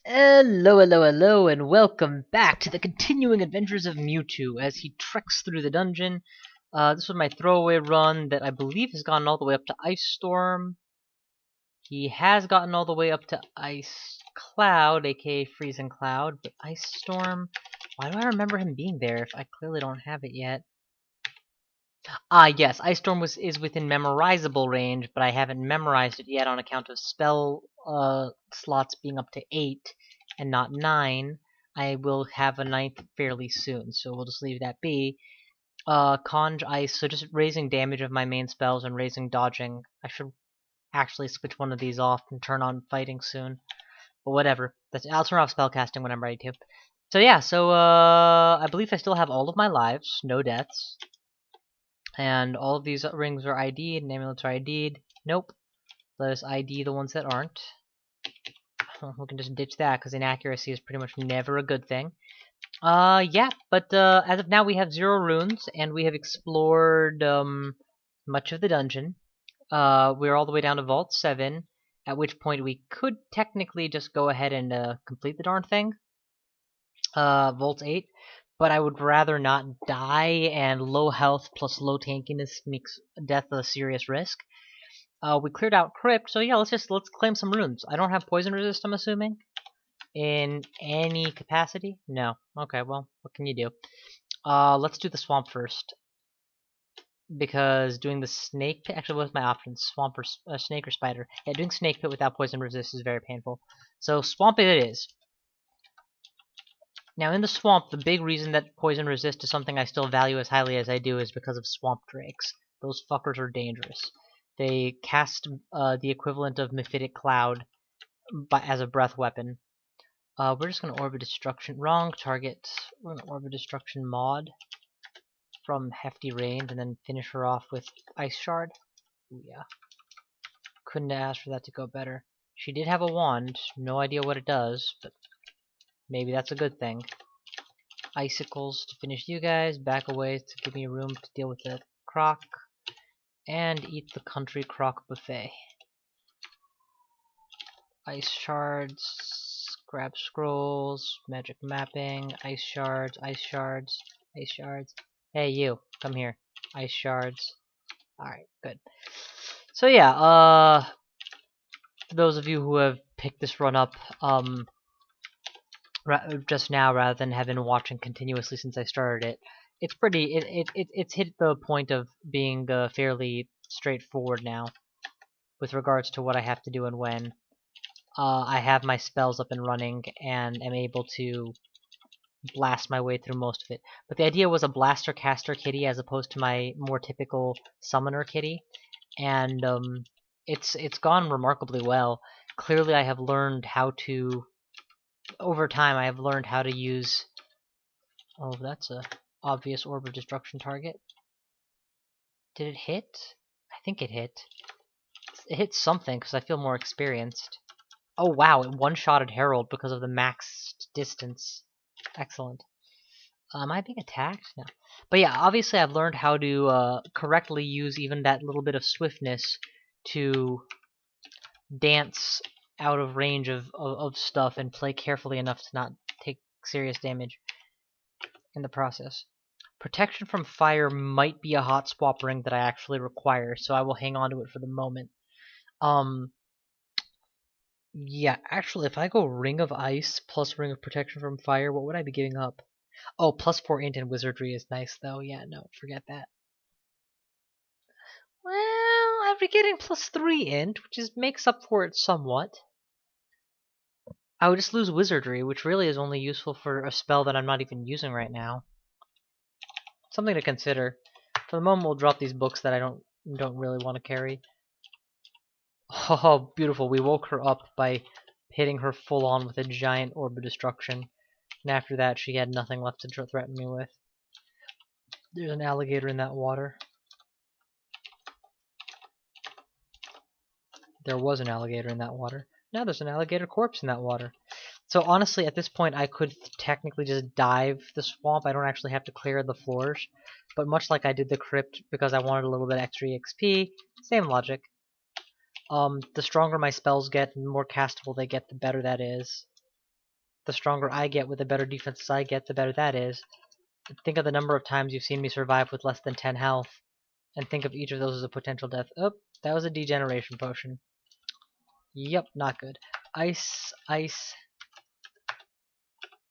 Hello, hello, hello, and welcome back to the continuing adventures of Mewtwo as he treks through the dungeon. This was my throwaway run that I believe has gotten all the way up to Ice Storm. He has gotten all the way up to Ice Cloud, aka Freezing Cloud, but Ice Storm, why do I remember him being there if I clearly don't have it yet? Yes, Ice Storm is within memorizable range, but I haven't memorized it yet on account of spell slots being up to 8 and not 9. I will have a ninth fairly soon, so we'll just leave that be. Conj Ice, so just raising damage of my main spells and raising dodging. I should actually switch one of these off and turn on fighting soon. But whatever. I'll turn off spellcasting when I'm ready to. So yeah, I believe I still have all of my lives, no deaths. And all of these rings are ID'd, and amulets are ID'd. Nope. Let us ID the ones that aren't. We can just ditch that, because inaccuracy is pretty much never a good thing. Yeah, but as of now we have 0 runes, and we have explored much of the dungeon. We're all the way down to Vault 7, at which point we could technically just go ahead and complete the darn thing. Vault 8. But I would rather not die, and low health plus low tankiness makes death a serious risk. We cleared out Crypt, so yeah, let's claim some runes. I don't have poison resist, I'm assuming? In any capacity? No. Okay, well, what can you do? Let's do the swamp first. Because doing the snake pit, actually what's my options? Swamp or snake or spider? Yeah, doing snake pit without poison resist is very painful. So swamp it is. Now in the swamp, the big reason that poison resist is something I still value as highly as I do is because of swamp drakes. Those fuckers are dangerous. They cast the equivalent of Mephitic Cloud as a breath weapon. We're just going to Orbit Destruction. Wrong target. We're going to Orbit Destruction Maud from hefty range and then finish her off with Ice Shard. Ooh, yeah. Couldn't have asked for that to go better. She did have a wand. No idea what it does, but maybe that's a good thing. Icicles to finish you guys. Back away to give me room to deal with the croc. And eat the country croc buffet. Ice shards, grab scrolls, magic mapping, ice shards, ice shards, ice shards. Hey you, come here. Ice shards. Alright, good. So yeah, for those of you who have picked this run up just now rather than have been watching continuously since I started it, it's hit the point of being fairly straightforward now with regards to what I have to do and when. I have my spells up and running and am able to blast my way through most of it. But the idea was a blaster caster kitty as opposed to my more typical summoner kitty, and it's gone remarkably well. Clearly I have learned how to, over time I have learned how to use, oh that's a obvious orb of destruction target. Did it hit? I think it hit. It hit something because I feel more experienced. Oh wow, it one-shotted Herald because of the max distance. Excellent. Am I being attacked? No. But yeah, obviously I've learned how to correctly use even that little bit of swiftness to dance out of range of stuff and play carefully enough to not take serious damage in the process. Protection from fire might be a hot swap ring that I actually require, so I will hang on to it for the moment. Yeah, actually, if I go Ring of Ice plus Ring of Protection from Fire, what would I be giving up? Oh, plus 4 int and Wizardry is nice, though. Yeah, no, forget that. Well, I'd be getting plus 3 int, which makes up for it somewhat. I would just lose Wizardry, which really is only useful for a spell that I'm not even using right now. Something to consider. For the moment, we'll drop these books that I don't really want to carry. Oh, beautiful. We woke her up by hitting her full on with a giant orb of destruction. And after that, she had nothing left to threaten me with. There's an alligator in that water. There was an alligator in that water. Now there's an alligator corpse in that water. So honestly, at this point, I could technically just dive the swamp. I don't actually have to clear the floors. But much like I did the crypt, because I wanted a little bit extra EXP, same logic. The stronger my spells get and the more castable they get, the better that is. The stronger I get with the better defenses I get, the better that is. Think of the number of times you've seen me survive with less than 10 health, and think of each of those as a potential death. Oh, that was a degeneration potion. Yep, not good. Ice, ice,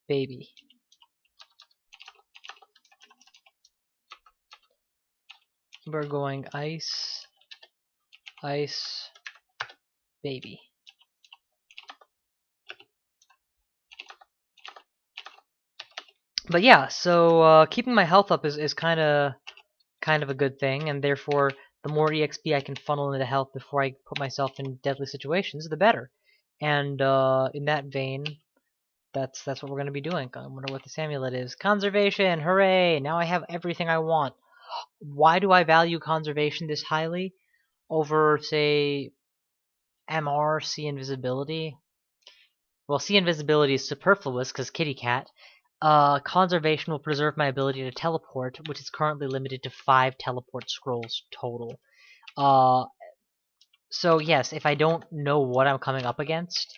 baby. We're going ice, ice, baby. But yeah, so keeping my health up is kind of a good thing, and therefore the more EXP I can funnel into health before I put myself in deadly situations, the better. And in that vein, that's what we're going to be doing. I wonder what this amulet is. Conservation! Hooray! Now I have everything I want. Why do I value conservation this highly over, say, MR, C invisibility? Well, C invisibility is superfluous because kitty cat. Conservation will preserve my ability to teleport, which is currently limited to 5 teleport scrolls total. So yes, if I don't know what I'm coming up against,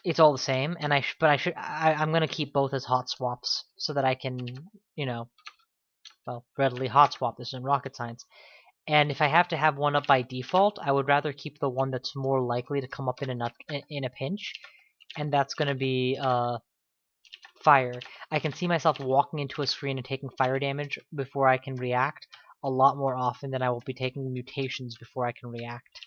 it's all the same. And I'm gonna keep both as hot swaps so that I can, you know, well, readily hot swap this in rocket science. And if I have to have one up by default, I would rather keep the one that's more likely to come up in a pinch, and that's gonna be fire. I can see myself walking into a screen and taking fire damage before I can react a lot more often than I will be taking mutations before I can react.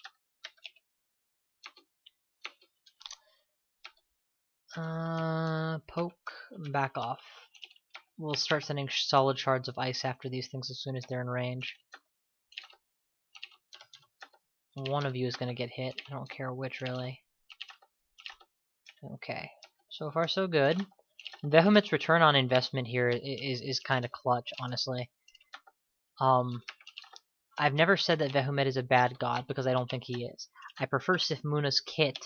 Poke, back off. We'll start sending solid shards of ice after these things as soon as they're in range. One of you is going to get hit. I don't care which, really. Okay. So far, so good. Vehumet's return on investment here is kind of clutch, honestly. I've never said that Vehumet is a bad god, because I don't think he is. I prefer Sifmuna's kit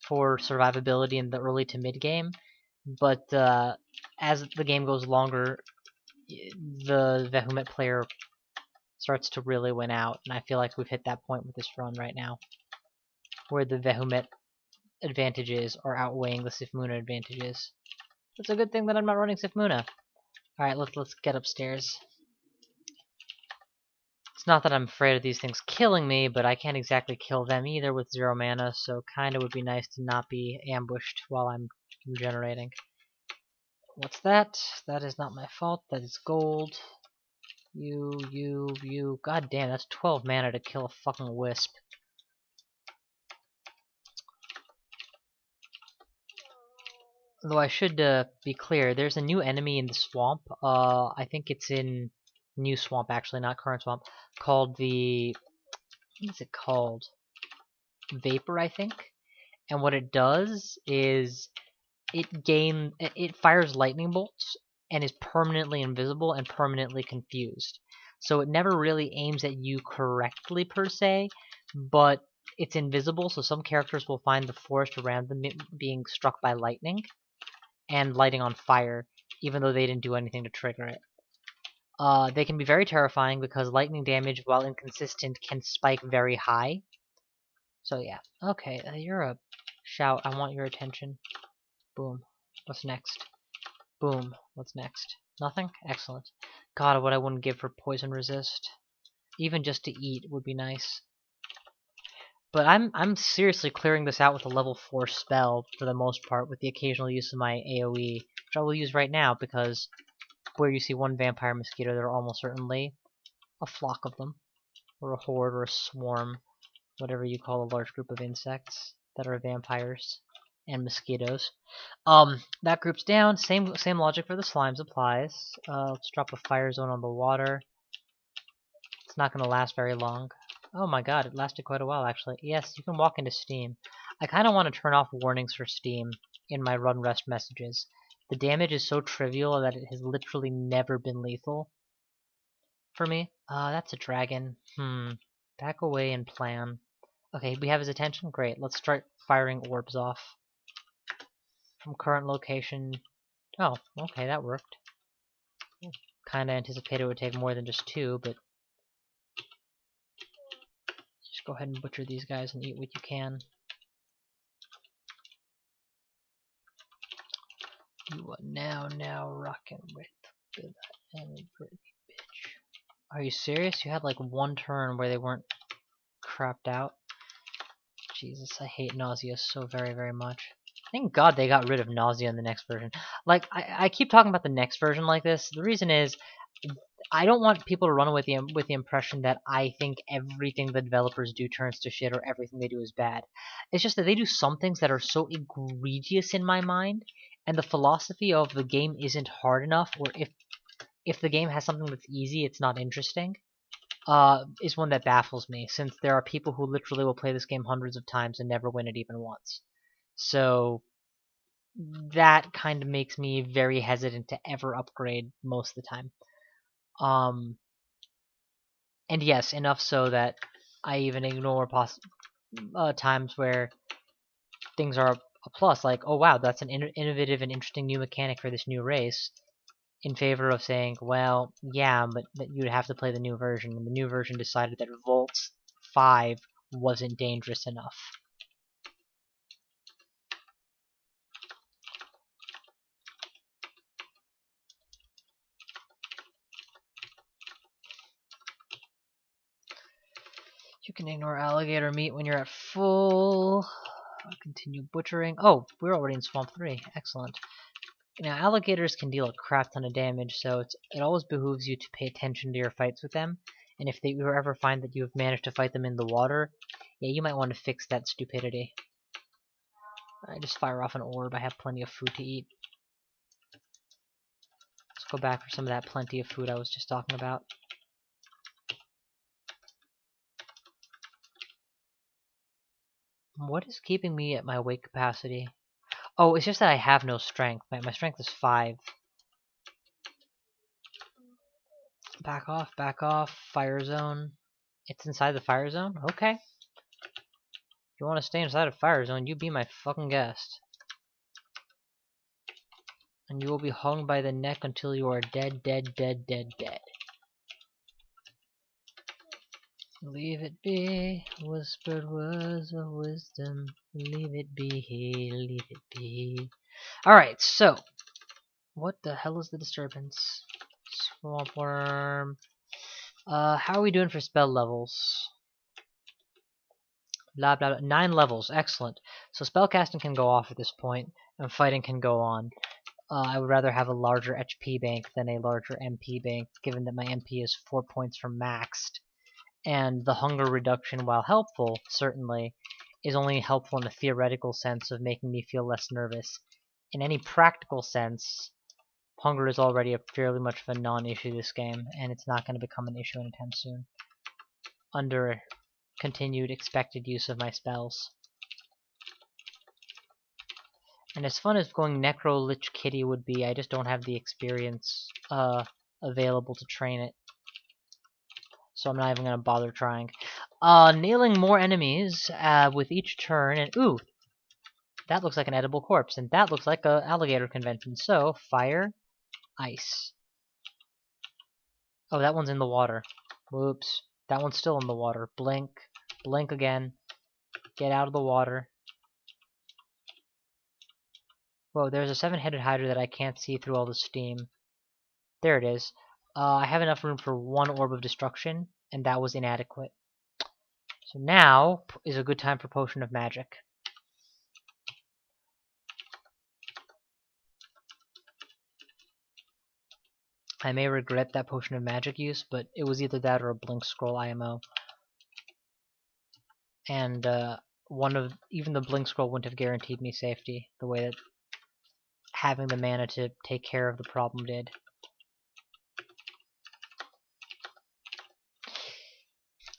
for survivability in the early to mid game, but as the game goes longer, the Vehumet player starts to really win out, and I feel like we've hit that point with this run right now, where the Vehumet advantages are outweighing the Sifmuna advantages. It's a good thing that I'm not running Sifmuna. Alright, let's get upstairs. It's not that I'm afraid of these things killing me, but I can't exactly kill them either with 0 mana, so kinda would be nice to not be ambushed while I'm regenerating. What's that? That is not my fault, that is gold. You. God damn, that's 12 mana to kill a fucking wisp. Though I should be clear, there's a new enemy in the swamp. I think it's in new swamp, actually, not current swamp, called the... what is it called? Vapor, I think? And what it does is it fires lightning bolts and is permanently invisible and permanently confused. So it never really aims at you correctly per se, but it's invisible, so some characters will find the forest around them being struck by lightning and lighting on fire, even though they didn't do anything to trigger it. They can be very terrifying because lightning damage, while inconsistent, can spike very high. So yeah. Okay, you're a shout. I want your attention. Boom. What's next? Boom. What's next? Nothing? Excellent. God, what I wouldn't give for poison resist. Even just to eat would be nice. But I'm seriously clearing this out with a level 4 spell for the most part, with the occasional use of my AoE, which I will use right now because where you see one vampire mosquito, there are almost certainly a flock of them, or a horde, or a swarm, whatever you call a large group of insects that are vampires and mosquitoes. That group's down. Same logic for the slimes applies. Let's drop a fire zone on the water. It's not going to last very long. Oh my god, it lasted quite a while actually. Yes, you can walk into Steam. I kind of want to turn off warnings for Steam in my run rest messages. The damage is so trivial that it has literally never been lethal for me. That's a dragon. Back away and plan. Okay, we have his attention? Great, let's start firing orbs off. From current location... Oh, okay, that worked. Kinda anticipated it would take more than just 2, but... just go ahead and butcher these guys and eat what you can. You are now rocking with Bill and Brittany, bitch. Are you serious? You had like one turn where they weren't crapped out? Jesus, I hate nausea so very much. Thank God they got rid of nausea in the next version. Like, I keep talking about the next version like this. The reason is, I don't want people to run away with the impression that I think everything the developers do turns to shit or everything they do is bad. It's just that they do some things that are so egregious in my mind, and the philosophy of the game isn't hard enough, or if the game has something that's easy, it's not interesting, is one that baffles me, since there are people who literally will play this game hundreds of times and never win it even once. So that kind of makes me very hesitant to ever upgrade most of the time. And yes, enough so that I even ignore times where things are a plus, like, oh wow, that's an innovative and interesting new mechanic for this new race, in favor of saying, well, yeah, but you'd have to play the new version, and the new version decided that Volts 5 wasn't dangerous enough. You can ignore alligator meat when you're at full. Continue butchering. Oh, we're already in Swamp 3. Excellent. Now, alligators can deal a crap ton of damage, so it always behooves you to pay attention to your fights with them. And if you ever find that you have managed to fight them in the water, yeah, you might want to fix that stupidity. I just fire off an orb. I have plenty of food to eat. Let's go back for some of that plenty of food I was just talking about. What is keeping me at my weight capacity? Oh, it's just that I have no strength. My strength is 5. Back off. Fire zone. It's inside the fire zone? Okay. If you want to stay inside a fire zone, you be my fucking guest. And you will be hung by the neck until you are dead. Leave it be, whispered words of wisdom. Leave it be. Alright, so. What the hell is the disturbance? Swamp worm. How are we doing for spell levels? Blah blah blah. 9 levels, excellent. So spellcasting can go off at this point, and fighting can go on. I would rather have a larger HP bank than a larger MP bank, given that my MP is 4 points from maxed. And the hunger reduction, while helpful, certainly, is only helpful in the theoretical sense of making me feel less nervous. In any practical sense, hunger is already a fairly much of a non-issue this game, and it's not going to become an issue anytime soon. Under continued expected use of my spells. And as fun as going Necro Lich Kitty would be, I just don't have the experience available to train it. So I'm not even going to bother trying. Nailing more enemies with each turn, and ooh, that looks like an edible corpse, and that looks like an alligator convention. So, fire, ice. Oh, that one's in the water. Whoops. That one's still in the water. Blink. Blink again. Get out of the water. Whoa, there's a 7-headed hydra that I can't see through all the steam. There it is. I have enough room for 1 orb of destruction, and that was inadequate. So now is a good time for Potion of Magic. I may regret that Potion of Magic use, but it was either that or a Blink Scroll IMO. And even the Blink Scroll wouldn't have guaranteed me safety the way that having the mana to take care of the problem did.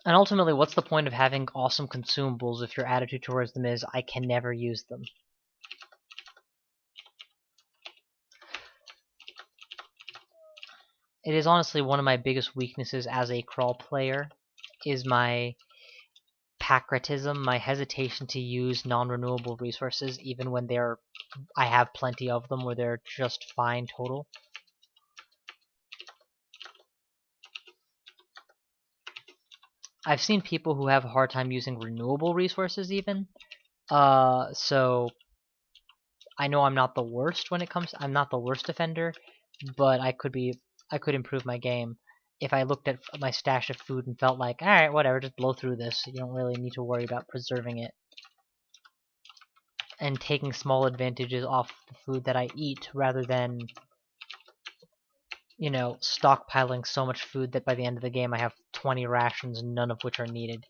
And ultimately, what's the point of having awesome consumables if your attitude towards them is, I can never use them? It is honestly one of my biggest weaknesses as a crawl player, is my pacratism, my hesitation to use non-renewable resources, even when I have plenty of them, or they're just fine total. I've seen people who have a hard time using renewable resources even, so I know I'm not the worst when it comes. I'm not the worst defender, but I could improve my game if I looked at my stash of food and felt like, all right, whatever, just blow through this. You don't really need to worry about preserving it and taking small advantages off the food that I eat rather than, you know, stockpiling so much food that by the end of the game I have 20 rations, none of which are needed.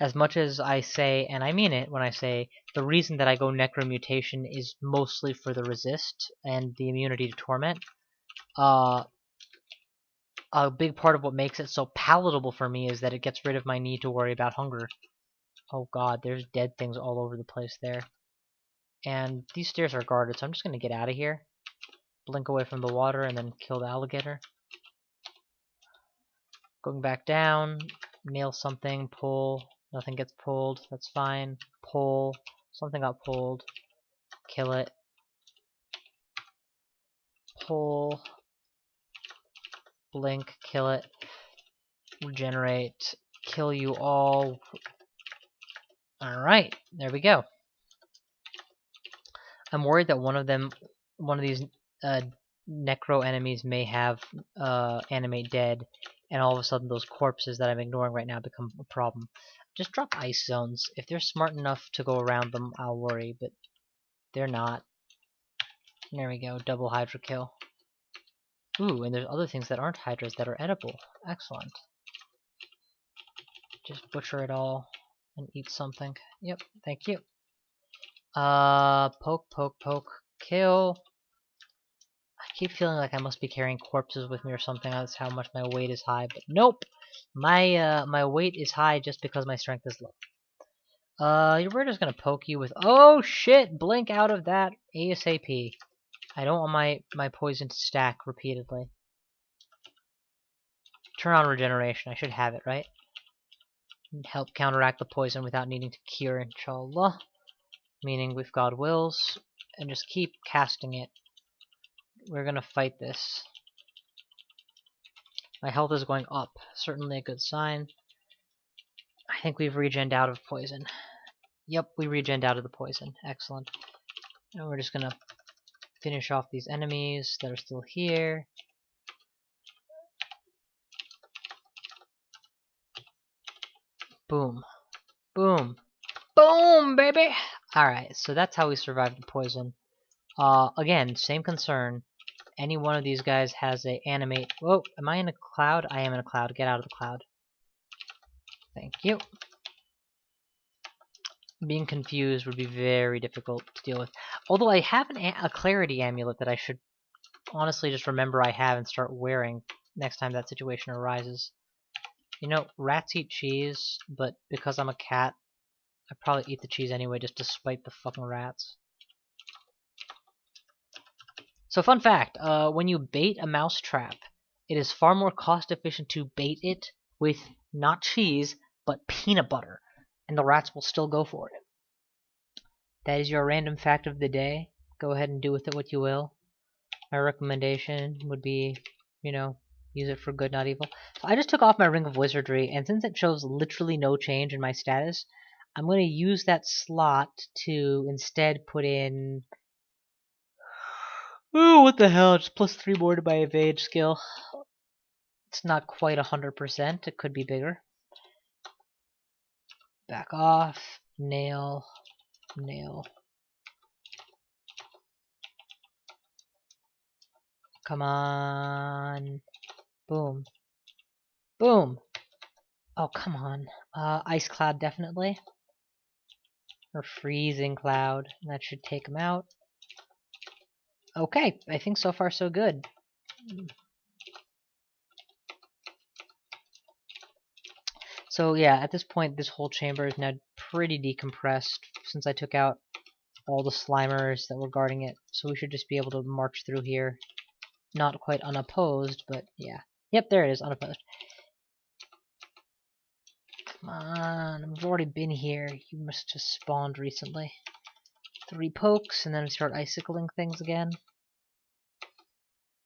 As much as I say, and I mean it when I say, the reason that I go Necromutation is mostly for the resist and the immunity to torment. A big part of what makes it so palatable for me is that it gets rid of my need to worry about hunger. Oh god, there's dead things all over the place there. And these stairs are guarded, so I'm just going to get out of here. Blink away from the water and then kill the alligator. Going back down, nail something, pull. Nothing gets pulled, that's fine. Pull. Something got pulled. Kill it. Pull. Blink, kill it. Regenerate. Kill you all. Alright, there we go. I'm worried that one of these necro enemies may have animate dead, and all of a sudden those corpses that I'm ignoring right now become a problem. Just drop ice zones. If they're smart enough to go around them, I'll worry, but they're not. There we go, double Hydra kill. Ooh, and there's other things that aren't Hydras that are edible. Excellent. Just butcher it all and eat something. Yep, thank you. Poke, poke, poke, kill. I keep feeling like I must be carrying corpses with me or something. That's how much my weight is high, but nope. My weight is high just because my strength is low. Your bird is gonna poke you with. Oh shit! Blink out of that ASAP. I don't want my poison to stack repeatedly. Turn on regeneration. I should have it, right? Help counteract the poison without needing to cure, inshallah. Meaning if God wills, and just keep casting it. We're gonna fight this. My health is going up. Certainly a good sign. I think we've regened out of poison. Yep, we regened out of the poison. Excellent. And we're just gonna finish off these enemies that are still here. Boom. Boom. Boom, baby! Alright, so that's how we survived the poison. Again, same concern. Any one of these guys has a animate. Whoa, am I in a cloud? I am in a cloud. Get out of the cloud. Thank you. Being confused would be very difficult to deal with. Although I have a clarity amulet that I should honestly just remember I have and start wearing next time that situation arises. You know, rats eat cheese, but because I'm a cat, I probably eat the cheese anyway just to spite the fucking rats. So fun fact, when you bait a mouse trap, it is far more cost efficient to bait it with not cheese, but peanut butter, and the rats will still go for it. That is your random fact of the day. Go ahead and do with it what you will. My recommendation would be, you know, use it for good, not evil. So I just took off my Ring of Wizardry, and since it shows literally no change in my status, I'm going to use that slot to instead put in... Ooh, what the hell, just plus 3 more to my evade skill. It's not quite 100%, it could be bigger. Back off, nail, nail. Come on. Boom. Boom! Oh, come on. Ice Cloud, definitely. Or Freezing Cloud. That should take him out. Okay, I think so far so good. So yeah, at this point, this whole chamber is now pretty decompressed since I took out all the Slimers that were guarding it. So we should just be able to march through here. Not quite unopposed, but yeah. Yep, there it is, unopposed. Come on, I've already been here. You must have spawned recently. 3 pokes, and then start icicling things again.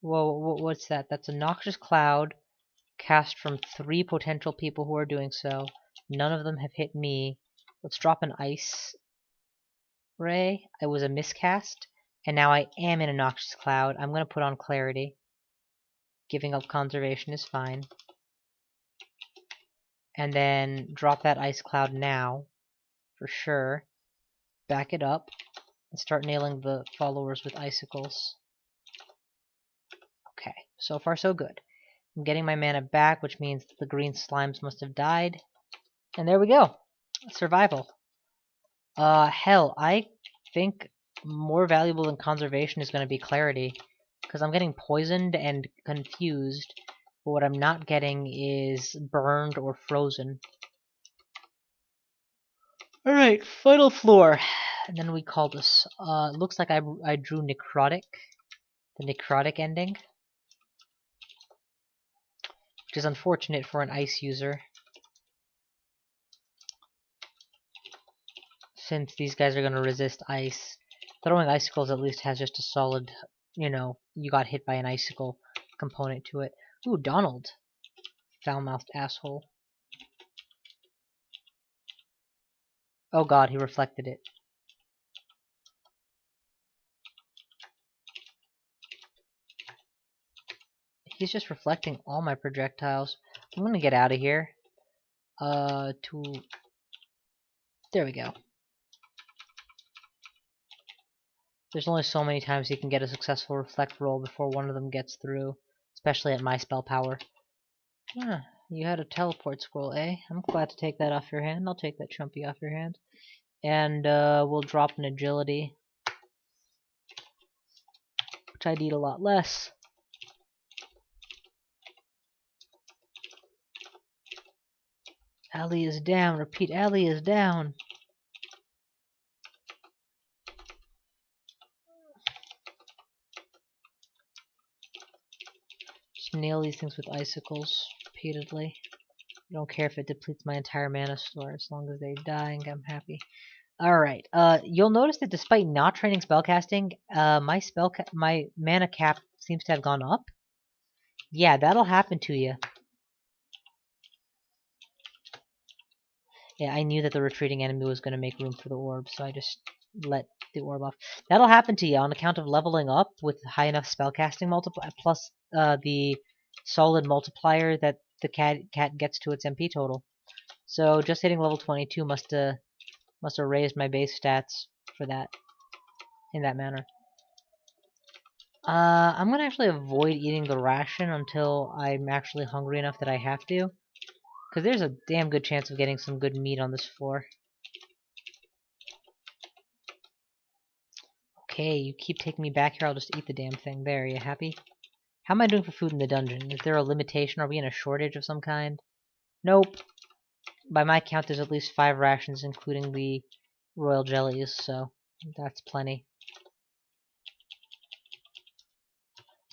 Whoa, what's that? That's a noxious cloud. cast from 3 potential people who are doing so. None of them have hit me. Let's drop an ice ray. It was a miscast, and now I am in a noxious cloud. I'm going to put on clarity. Giving up conservation is fine. And then drop that ice cloud now, for sure. Back it up, and start nailing the followers with icicles. Okay, so far so good. I'm getting my mana back, which means the green slimes must have died. And there we go. Survival. Hell, I think more valuable than conservation is going to be clarity. Because I'm getting poisoned and confused, but what I'm not getting is burned or frozen. Alright, final floor. And then we call this, looks like I drew necrotic. The necrotic ending. Which is unfortunate for an ice user. Since these guys are going to resist ice. Throwing icicles at least has just a solid, you know, you got hit by an icicle component to it. Ooh, Donald. Foul-mouthed asshole. Oh god, he reflected it. He's just reflecting all my projectiles. I'm gonna get out of here. There we go. There's only so many times you can get a successful reflect roll before one of them gets through, especially at my spell power. Ah, you had a teleport scroll, eh? I'm glad to take that off your hand. I'll take that Chumpy off your hand. And we'll drop an agility, which I need a lot less. Allie is down. Repeat, Allie is down. Just nail these things with icicles repeatedly. I don't care if it depletes my entire mana store. As long as they're dying, I'm happy. Alright, you'll notice that despite not training spellcasting, my mana cap seems to have gone up. Yeah, that'll happen to you. Yeah, I knew that the retreating enemy was going to make room for the orb, so I just let the orb off. That'll happen to you on account of leveling up with high enough spellcasting multiplier, plus the solid multiplier that the cat gets to its MP total. So just hitting level 22 must have raised my base stats for that, in that manner. I'm gonna actually avoid eating the ration until I'm actually hungry enough that I have to. Because there's a damn good chance of getting some good meat on this floor. Okay, you keep taking me back here, I'll just eat the damn thing. There, you happy? How am I doing for food in the dungeon? Is there a limitation? Are we in a shortage of some kind? Nope. By my count, there's at least 5 rations, including the royal jellies, so that's plenty.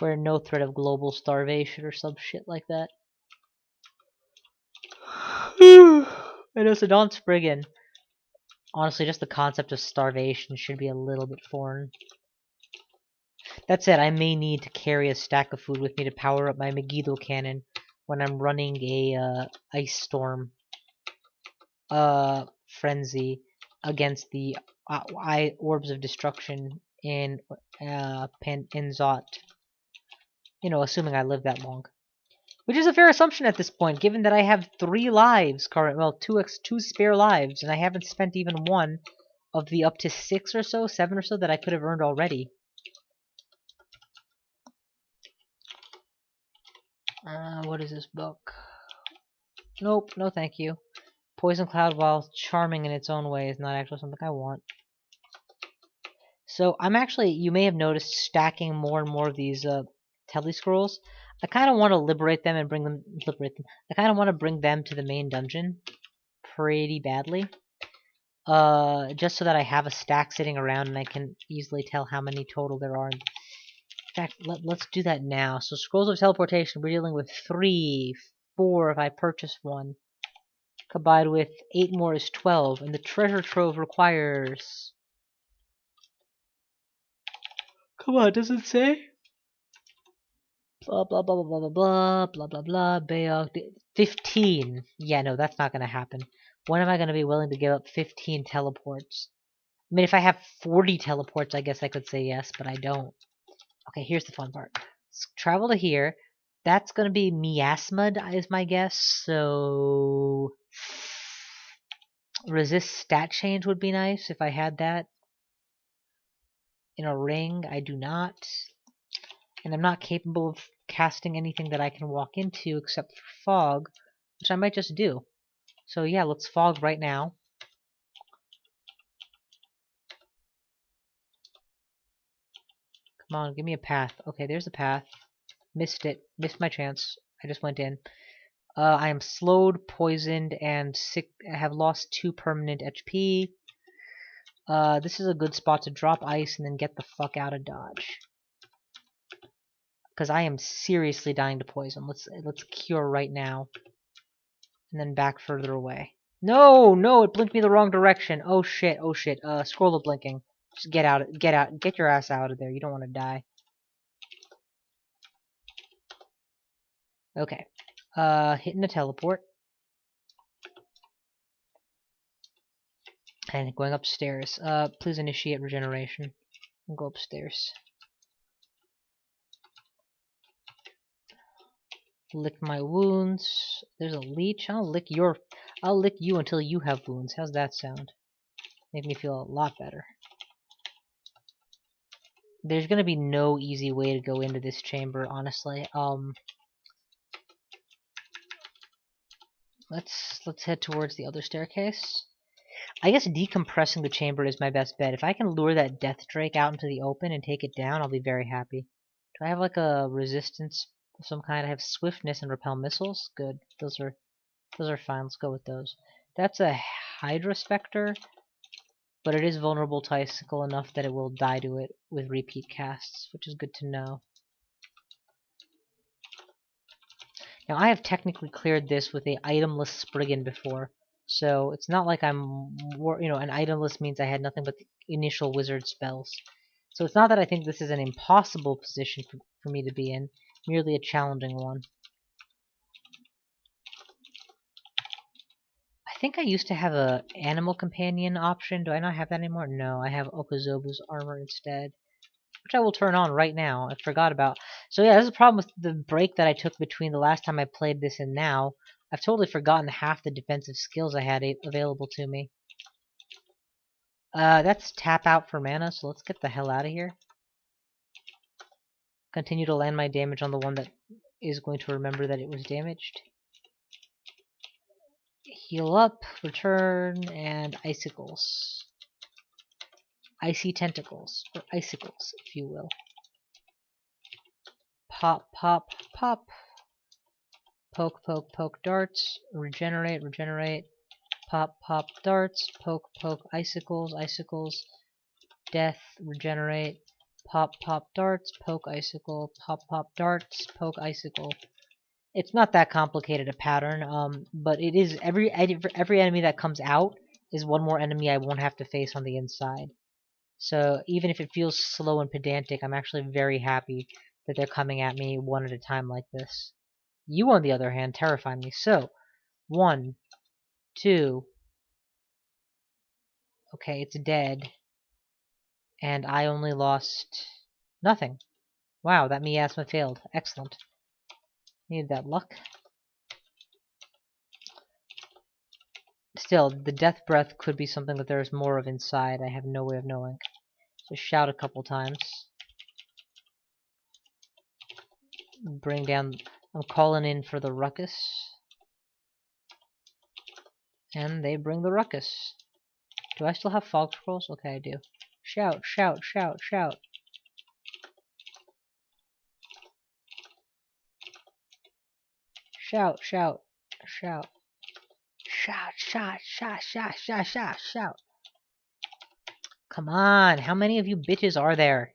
We're in no threat of global starvation or some shit like that. I know, so Don Spriggan. Honestly, just the concept of starvation should be a little bit foreign. That said, I may need to carry a stack of food with me to power up my Megiddo cannon when I'm running a ice storm frenzy against the orbs of destruction in Zot. You know, assuming I live that long. Which is a fair assumption at this point, given that I have 3 lives current, well, 2 spare lives, and I haven't spent even one of the up to 6 or so, 7 or so that I could have earned already. What is this book? Nope, no thank you. Poison Cloud, while charming in its own way, is not actually something I want. So I'm actually, you may have noticed, stacking more and more of these telly scrolls. I kind of want to liberate them and bring them, I kind of want to bring them to the main dungeon pretty badly. Just so that I have a stack sitting around and I can easily tell how many total there are. In fact, let's do that now. So Scrolls of Teleportation, we're dealing with 3, 4 if I purchase one. Combined with 8 more is 12, and the treasure trove requires... Come on, does it say? Blah blah blah blah blah blah blah blah blah blah. 15. Yeah, no, that's not gonna happen. When am I gonna be willing to give up 15 teleports? I mean, if I have 40 teleports, I guess I could say yes, but I don't. Okay, here's the fun part. Let's travel to here. That's gonna be Miasmud, is my guess. So resist stat change would be nice if I had that in a ring. I do not. And I'm not capable of casting anything that I can walk into except for fog, which I might just do. So yeah, let's fog right now. Come on, give me a path. Okay, there's a path. Missed it. Missed my chance. I just went in. I am slowed, poisoned, and sick. I have lost 2 permanent HP. This is a good spot to drop ice and then get the fuck out of Dodge. Because I am seriously dying to poison. Let's cure right now. And then back further away. No, no, it blinked me the wrong direction. Oh shit, oh shit. Scroll of blinking. Just get out, get your ass out of there. You don't want to die. Okay. Hitting the teleport. And going upstairs. Please initiate regeneration. And go upstairs. Lick my wounds. There's a leech. I'll lick you until you have wounds. How's that sound? Make me feel a lot better. There's gonna be no easy way to go into this chamber, honestly. Let's head towards the other staircase. I guess decompressing the chamber is my best bet. If I can lure that death drake out into the open and take it down, I'll be very happy. Do I have like a resistance of some kind? I have swiftness and repel missiles. Good. Those are fine. Let's go with those. That's a Hydra Spectre, but it is vulnerable to icicle enough that it will die to it with repeat casts, which is good to know. Now I have technically cleared this with a itemless Spriggan before, so it's not like I'm, an itemless means I had nothing but the initial wizard spells. So it's not that I think this is an impossible position for me to be in, merely a challenging one. I think I used to have a animal companion option. Do I not have that anymore? No, I have Okazobu's armor instead, which I will turn on right now. I forgot about. So yeah, this is a problem with the break that I took between the last time I played this and now. I've totally forgotten half the defensive skills I had available to me. That's tap out for mana, so let's get the hell out of here. Continue to land my damage on the one that is going to remember that it was damaged. Heal up, return, and icicles. Icy tentacles, or icicles, if you will. Pop, pop, pop. Poke, poke, poke darts. Regenerate, regenerate. Pop, pop darts. Poke, poke icicles, icicles. Death, regenerate. Pop, pop darts. Poke icicle. Pop, pop darts. Poke icicle. It's not that complicated a pattern, but it is every enemy that comes out is one more enemy I won't have to face on the inside. So even if it feels slow and pedantic, I'm actually very happy that they're coming at me one at a time like this. You, on the other hand, terrify me. So, 1, 2. Okay, it's dead. And I only lost nothing. Wow, that miasma failed. Excellent. Needed that luck. Still, the death breath could be something that there's more of inside. I have no way of knowing. So shout a couple times. Bring down... I'm calling in for the ruckus. And they bring the ruckus. Do I still have fog scrolls? Okay, I do. Shout, shout, shout, shout. Shout, shout, shout. Shout, shout, shout, shout, shout, shout, shout. Come on, how many of you bitches are there?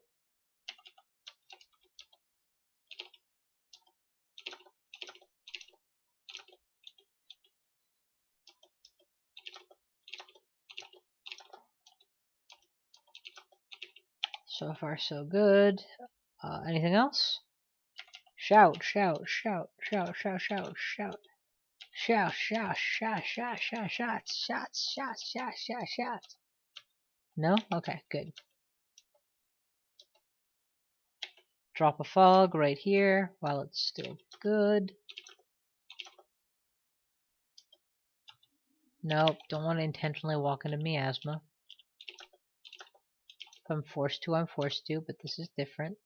So far, so good. Anything else? Shout, shout, shout, shout, shout, shout, shout. Shout, shout, shout, shout, shout, shout, shots, shots, shots, shots, shots. No? Okay, good. Drop a fog right here while it's still good. Nope, don't want to intentionally walk into miasma. If I'm forced to, I'm forced to, but this is different.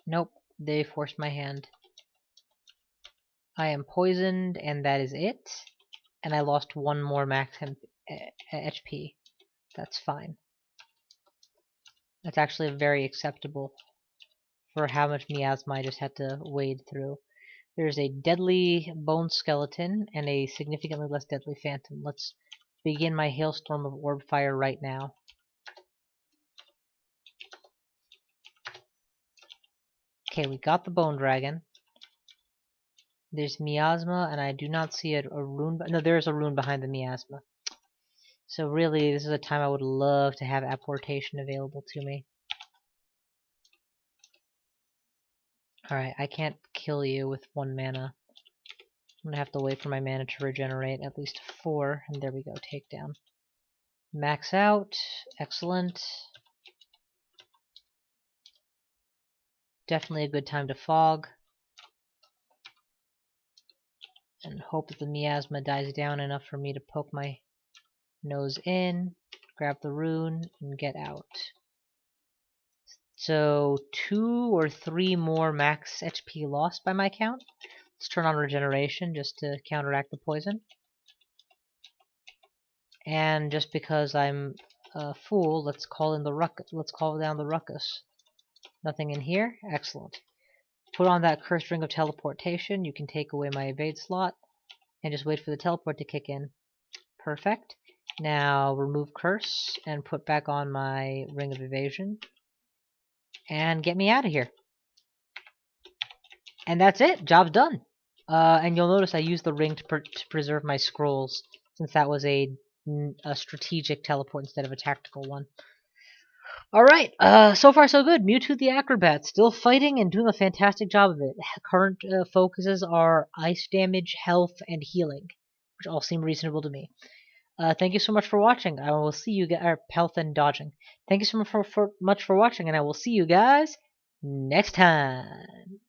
Nope, they forced my hand. I am poisoned, and that is it. And I lost one more max HP. That's fine. That's actually very acceptable for how much miasma I just had to wade through. There's a deadly bone skeleton and a significantly less deadly phantom. Let's begin my hailstorm of orb fire right now. Okay, we got the bone dragon. There's miasma, and I do not see a rune. No, there's a rune behind the miasma. So really, this is a time I would love to have apportation available to me. Alright, I can't kill you with 1 mana. I'm gonna have to wait for my mana to regenerate at least 4, and there we go, takedown. Max out, excellent. Definitely a good time to fog. And hope that the miasma dies down enough for me to poke my nose in, grab the rune, and get out. So 2 or 3 more max HP lost by my count. Let's turn on regeneration just to counteract the poison. And just because I'm a fool, let's call in the ruckus. Let's call down the ruckus. Nothing in here? Excellent. Put on that cursed ring of teleportation. You can take away my evade slot and just wait for the teleport to kick in. Perfect. Now remove curse and put back on my ring of evasion. And get me out of here. And that's it. Job's done. And you'll notice I used the ring to preserve my scrolls, since that was a strategic teleport instead of a tactical one. Alright, so far so good. Mewtwo the Acrobat, still fighting and doing a fantastic job of it. Current focuses are ice damage, health, and healing, which all seem reasonable to me. Thank you so much for watching. I will see you guys, health and dodging. Thank you so much for watching, and I will see you guys next time.